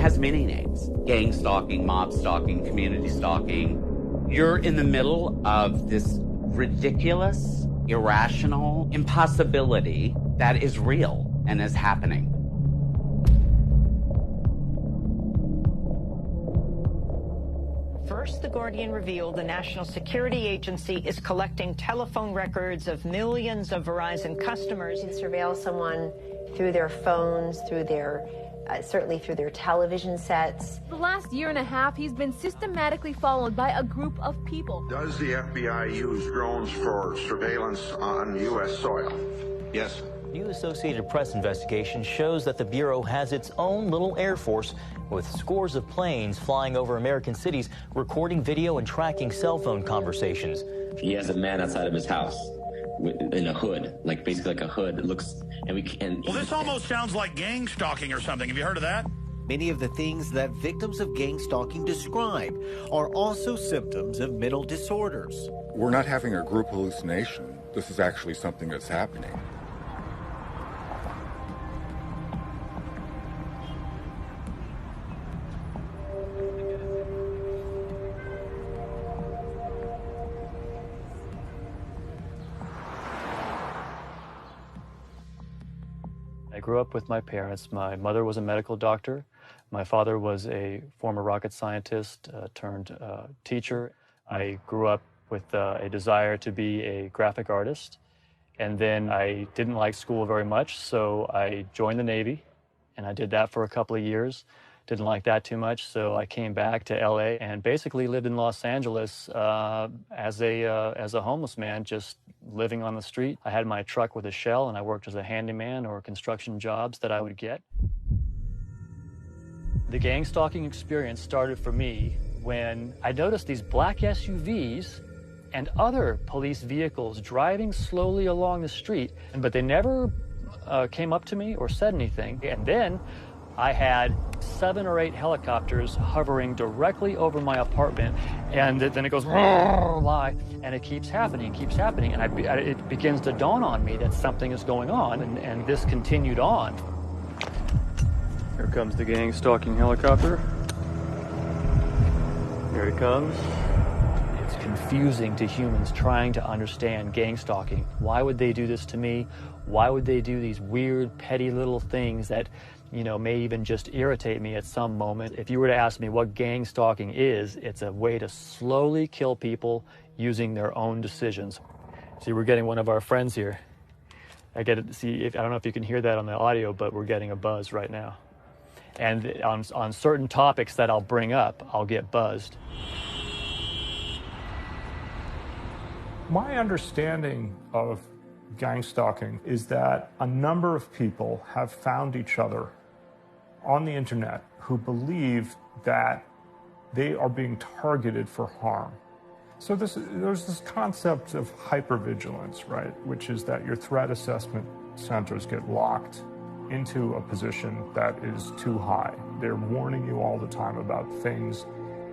has many names. Gang stalking, mob stalking, community stalking. You're in the middle of this ridiculous, irrational impossibility that is real and is happening. First, The Guardian revealed the National Security Agency is collecting telephone records of millions of Verizon customers. You can surveil someone through their phones, through their, certainly through their television sets. For the last year and a half, he's been systematically followed by a group of people. Does the FBI use drones for surveillance on U.S. soil? Yes. New Associated Press investigation shows that the Bureau has its own little Air Force with scores of planes flying over American cities, recording video and tracking cell phone conversations. He has a man outside of his house in a hood, like basically like a hood. It looks, and we can. Well, this almost sounds like gang stalking or something. Have you heard of that? Many of the things that victims of gang stalking describe are also symptoms of mental disorders. We're not having a group hallucination. This is actually something that's happening. I grew up with my parents. My mother was a medical doctor. My father was a former rocket scientist turned teacher. I grew up with a desire to be a graphic artist. And then I didn't like school very much, so I joined the Navy. And I did that for a couple of years. Didn't like that too much, so I came back to LA and basically lived in Los Angeles as a homeless man, just living on the street. I had my truck with a shell, and I worked as a handyman or construction jobs that I would get. The gang stalking experience started for me when I noticed these black SUVs and other police vehicles driving slowly along the street, but they never came up to me or said anything. And then I had 7 or 8 helicopters hovering directly over my apartment, and then it goes, and it keeps happening, and it begins to dawn on me that something is going on, and this continued on. Here comes the gang stalking helicopter. Here it comes. It's confusing to humans trying to understand gang stalking. Why would they do this to me? Why would they do these weird, petty little things that, you know, may even just irritate me at some moment? If you were to ask me what gang stalking is, it's a way to slowly kill people using their own decisions. See, we're getting one of our friends here. I don't know if you can hear that on the audio, but we're getting a buzz right now. And on certain topics that I'll bring up, I'll get buzzed. My understanding of gang stalking is that a number of people have found each other on the internet who believe that they are being targeted for harm. So there's this concept of hypervigilance, right? Which is that your threat assessment centers get locked into a position that is too high. They're warning you all the time about things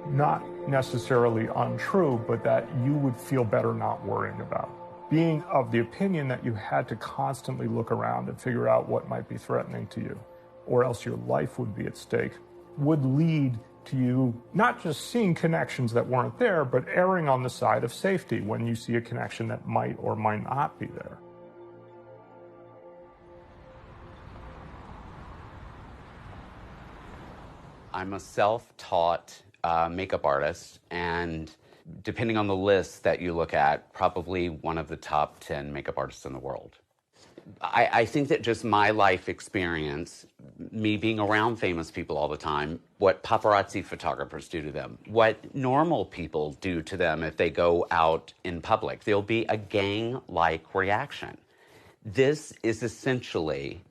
not necessarily untrue, but that you would feel better not worrying about. Being of the opinion that you had to constantly look around and figure out what might be threatening to you, or else your life would be at stake, would lead to you not just seeing connections that weren't there, but erring on the side of safety when you see a connection that might or might not be there. I'm a self-taught makeup artist, and depending on the list that you look at, probably one of the top 10 makeup artists in the world. I think that just my life experience, me being around famous people all the time, what paparazzi photographers do to them, what normal people do to them if they go out in public, there'll be a gang-like reaction. This is essentially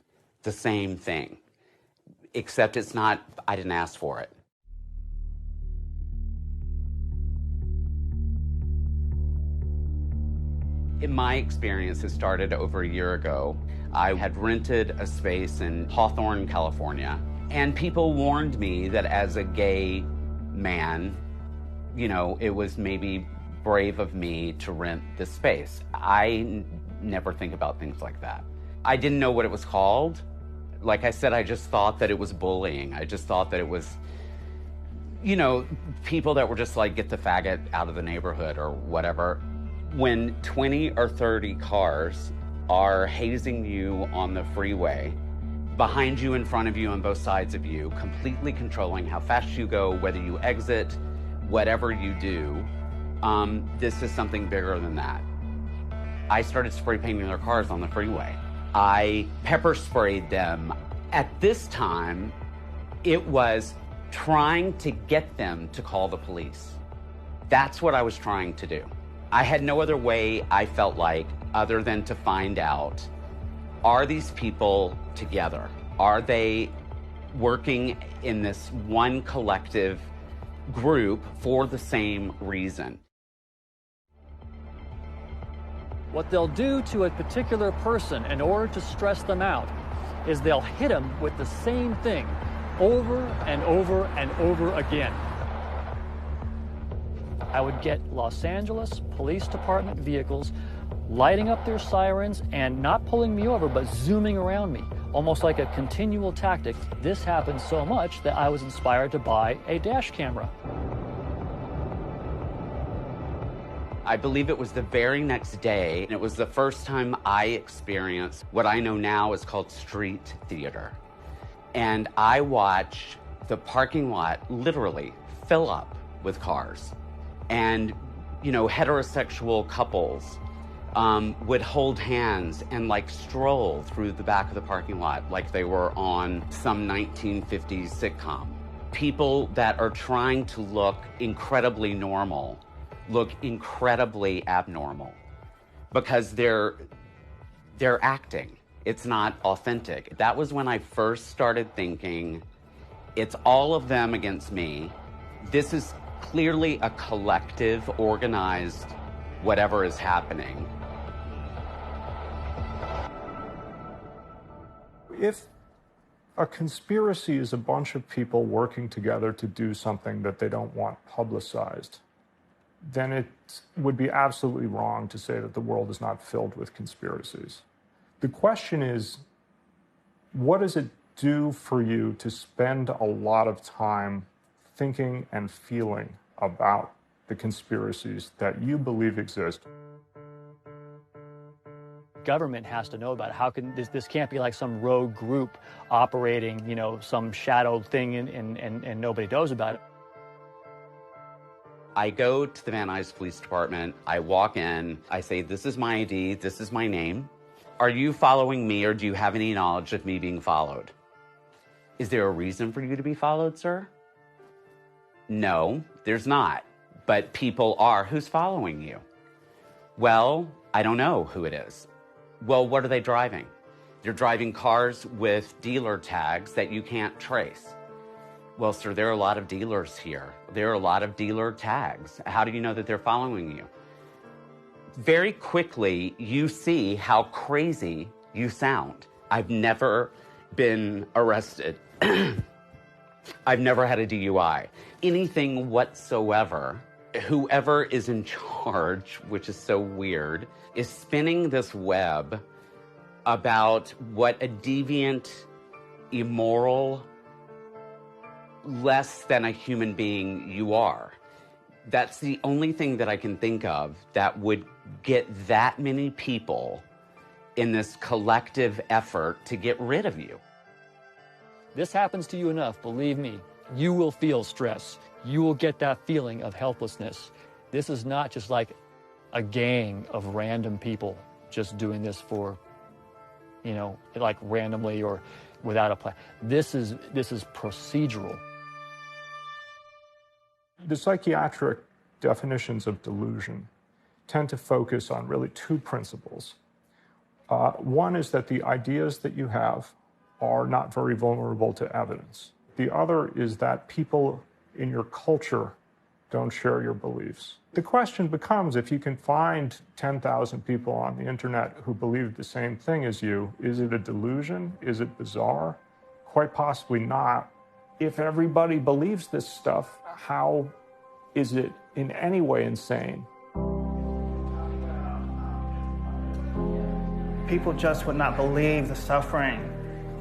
the same thing, except it's not, I didn't ask for it. In my experience, it started over a year ago. I had rented a space in Hawthorne, California, and people warned me that as a gay man, you know, it was maybe brave of me to rent this space. I never think about things like that. I didn't know what it was called, Like I said, I just thought that it was bullying. I just thought that it was, you know, people that were just like, get the faggot out of the neighborhood or whatever. When 20 or 30 cars are hazing you on the freeway, behind you, in front of you, on both sides of you, completely controlling how fast you go, whether you exit, whatever you do, this is something bigger than that. I started spray painting their cars on the freeway. I pepper sprayed them. At this time, it was trying to get them to call the police. That's what I was trying to do. I had no other way, I felt like, other than to find out, are these people together? Are they working in this one collective group for the same reason? What they'll do to a particular person in order to stress them out is they'll hit them with the same thing over and over and over again. I would get Los Angeles Police Department vehicles lighting up their sirens and not pulling me over, but zooming around me, almost like a continual tactic. This happened so much that I was inspired to buy a dash camera. I believe it was the very next day, and it was the first time I experienced what I know now is called street theater. And I watched the parking lot literally fill up with cars. And, you know, heterosexual couples would hold hands and like stroll through the back of the parking lot like they were on some 1950s sitcom. People that are trying to look incredibly normal look incredibly abnormal because they're acting. It's not authentic. That was when I first started thinking, it's all of them against me. This is clearly a collective, organized, whatever is happening. If a conspiracy is a bunch of people working together to do something that they don't want publicized, then it would be absolutely wrong to say that the world is not filled with conspiracies. The question is, what does it do for you to spend a lot of time thinking and feeling about the conspiracies that you believe exist? Government has to know about it. How can this can't be like some rogue group operating, you know, some shadow thing and nobody knows about it. I go to the Van Nuys Police Department, I walk in, I say, this is my ID, this is my name. Are you following me or do you have any knowledge of me being followed? Is there a reason for you to be followed, sir? No, there's not, but people are. Who's following you? Well, I don't know who it is. Well, what are they driving? They're driving cars with dealer tags that you can't trace. Well, sir, there are a lot of dealers here. There are a lot of dealer tags. How do you know that they're following you? Very quickly, you see how crazy you sound. I've never been arrested. I've never had a DUI. Anything whatsoever. Whoever is in charge, which is so weird, is spinning this web about what a deviant, immoral, less than a human being you are. That's the only thing that I can think of that would get that many people in this collective effort to get rid of you. This happens to you enough, believe me, you will feel stress. You will get that feeling of helplessness. This is not just like a gang of random people just doing this for, you know, like randomly or without a plan. This is procedural. The psychiatric definitions of delusion tend to focus on really two principles. One is that the ideas that you have are not very vulnerable to evidence. The other is that people in your culture don't share your beliefs. The question becomes, if you can find 10,000 people on the internet who believe the same thing as you, is it a delusion? Is it bizarre? Quite possibly not. If everybody believes this stuff, how is it in any way insane? People just would not believe the suffering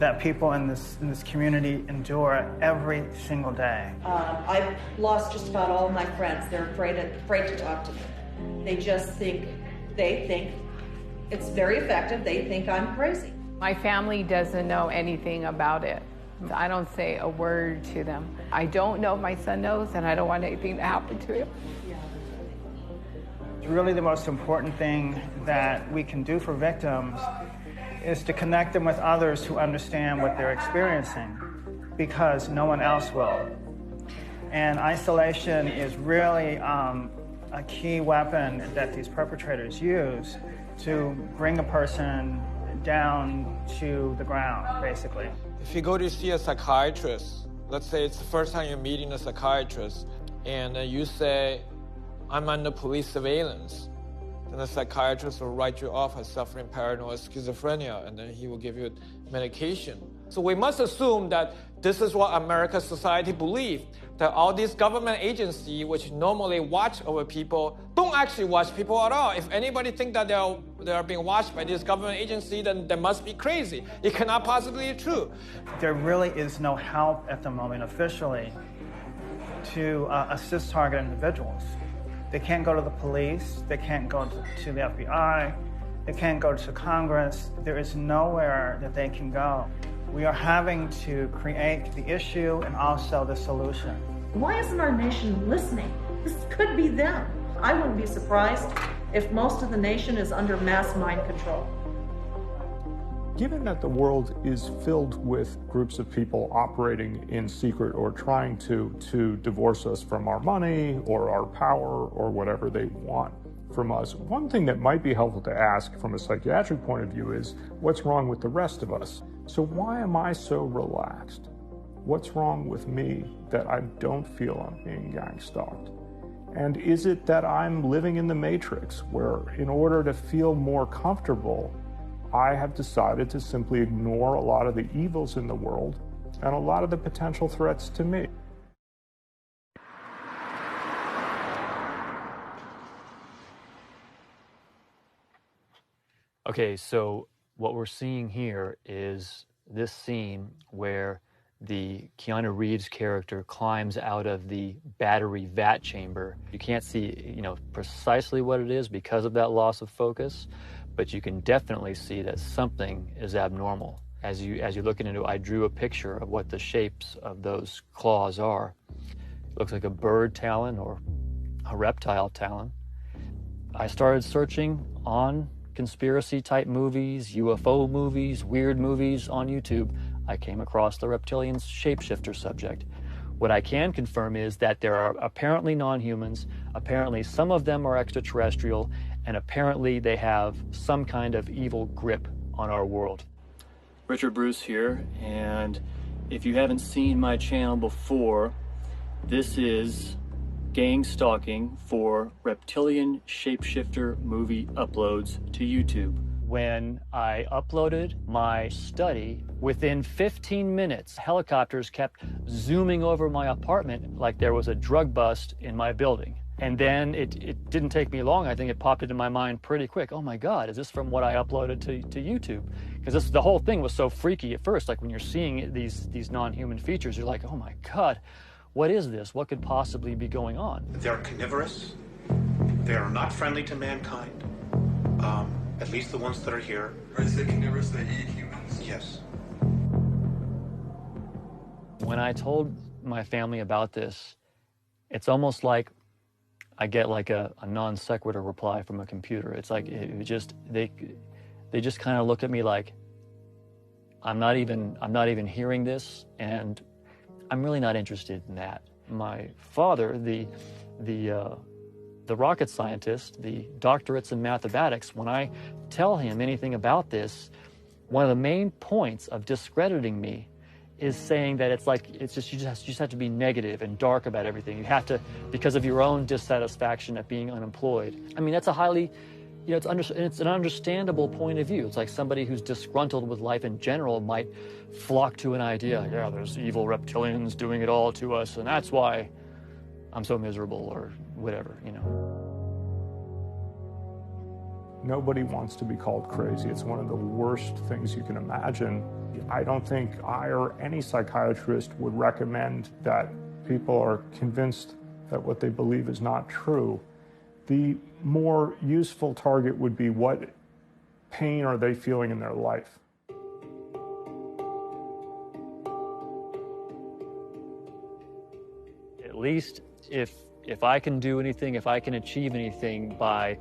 that people in this community endure every single day. I've lost just about all my friends. They're afraid to talk to me. They think it's very effective. They think I'm crazy. My family doesn't know anything about it. I don't say a word to them. I don't know if my son knows, and I don't want anything to happen to him. Really, the most important thing that we can do for victims is to connect them with others who understand what they're experiencing, because no one else will. And isolation is really a key weapon that these perpetrators use to bring a person down to the ground, basically. If you go to see a psychiatrist, let's say it's the first time you're meeting a psychiatrist, and you say, I'm under police surveillance, then the psychiatrist will write you off as suffering paranoid schizophrenia, and then he will give you medication. So we must assume that this is what American society believes, that all these government agencies, which normally watch over people, don't actually watch people at all. If anybody thinks that they are being watched by this government agency, then they must be crazy. It cannot possibly be true. There really is no help at the moment officially to assist target individuals. They can't go to the police, they can't go to the FBI, they can't go to Congress. There is nowhere that they can go. We are having to create the issue and also the solution. Why isn't our nation listening? This could be them. I wouldn't be surprised if most of the nation is under mass mind control. Given that the world is filled with groups of people operating in secret or trying to divorce us from our money or our power or whatever they want from us, one thing that might be helpful to ask from a psychiatric point of view is, what's wrong with the rest of us? So why am I so relaxed? What's wrong with me that I don't feel I'm being gang-stalked? And is it that I'm living in the matrix where, in order to feel more comfortable, I have decided to simply ignore a lot of the evils in the world and a lot of the potential threats to me? Okay, so what we're seeing here is this scene where the Keanu Reeves character climbs out of the battery vat chamber. You can't see, precisely what it is because of that loss of focus, but you can definitely see that something is abnormal. As you look into it, I drew a picture of what the shapes of those claws are. It looks like a bird talon or a reptile talon. I started searching on conspiracy-type movies, UFO movies, weird movies on YouTube. I came across the reptilian shapeshifter subject. What I can confirm is that there are apparently non-humans, apparently some of them are extraterrestrial, and apparently they have some kind of evil grip on our world. Richard Bruce here, and if you haven't seen my channel before, this is gang stalking for reptilian shapeshifter movie uploads to YouTube. When I uploaded my study, within 15 minutes, helicopters kept zooming over my apartment like there was a drug bust in my building. And then it didn't take me long. I think it popped into my mind pretty quick. Oh my God, is this from what I uploaded to YouTube? Because the whole thing was so freaky at first. Like when you're seeing these non-human features, you're like, oh my God, what is this? What could possibly be going on? They're carnivorous. They are not friendly to mankind. At least the ones that are here. Are they carnivorous? They eat humans? Yes. When I told my family about this, it's almost like I get like a non sequitur reply from a computer. It's like they just kind of look at me like I'm not even hearing this, and I'm really not interested in that. My father, the rocket scientist, the doctorates in mathematics, when I tell him anything about this, one of the main points of discrediting me is saying that you just have to be negative and dark about everything. You have to, because of your own dissatisfaction at being unemployed. I mean, that's a highly, it's an understandable point of view. It's like somebody who's disgruntled with life in general might flock to an idea. Yeah, there's evil reptilians doing it all to us, and that's why I'm so miserable, or whatever, Nobody wants to be called crazy. It's one of the worst things you can imagine. I don't think I or any psychiatrist would recommend that people are convinced that what they believe is not true. The more useful target would be what pain are they feeling in their life. At least if I can do anything, if I can achieve anything by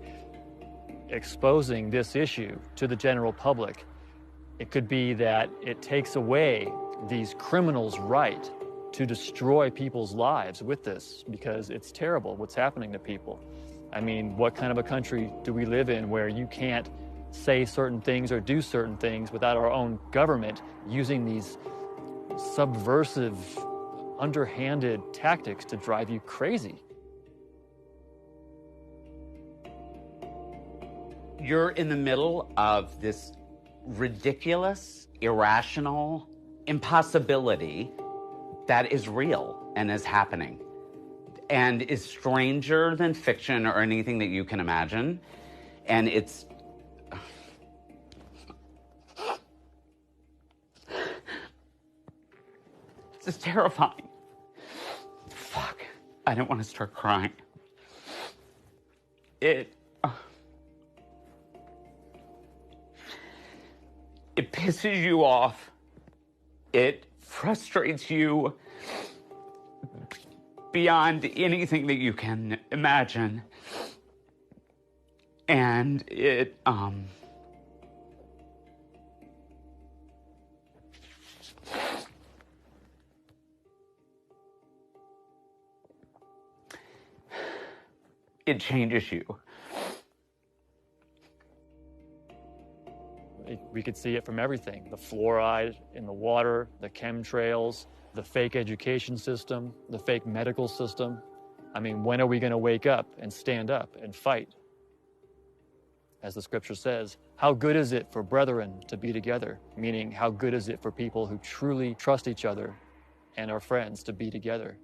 exposing this issue to the general public, it could be that it takes away these criminals' right to destroy people's lives with this, because it's terrible what's happening to people. I mean, what kind of a country do we live in where you can't say certain things or do certain things without our own government using these subversive, underhanded tactics to drive you crazy? You're in the middle of this ridiculous, irrational impossibility that is real and is happening and is stranger than fiction or anything that you can imagine. And it's just terrifying. Fuck. I don't want to start crying. It pisses you off. It frustrates you beyond anything that you can imagine. And it changes you. We could see it from everything: the fluoride in the water, the chemtrails, the fake education system, the fake medical system. I mean, when are we going to wake up and stand up and fight? As the scripture says, how good is it for brethren to be together? Meaning, how good is it for people who truly trust each other and are friends to be together?